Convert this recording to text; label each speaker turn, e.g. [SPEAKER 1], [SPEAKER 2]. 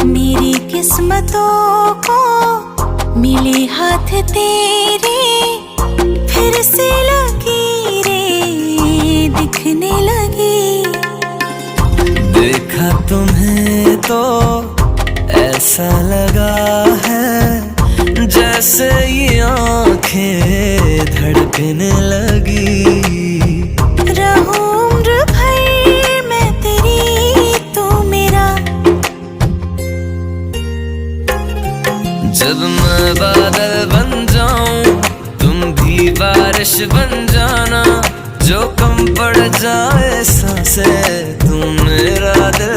[SPEAKER 1] मेरी किस्मतों को मिले हाथ तेरे, फिर से लकीरें दिखने लगी।
[SPEAKER 2] देखा तुम्हें तो ऐसा लगा है जैसे ये आंखें धड़कने लगी।
[SPEAKER 1] रहूं उम्र भर मैं तेरी, तू मेरा।
[SPEAKER 2] जब मैं बादल बन जाऊं तुम भी बारिश बन जाना, जो कम पड़ जाए सांसें तुम मेरा दिल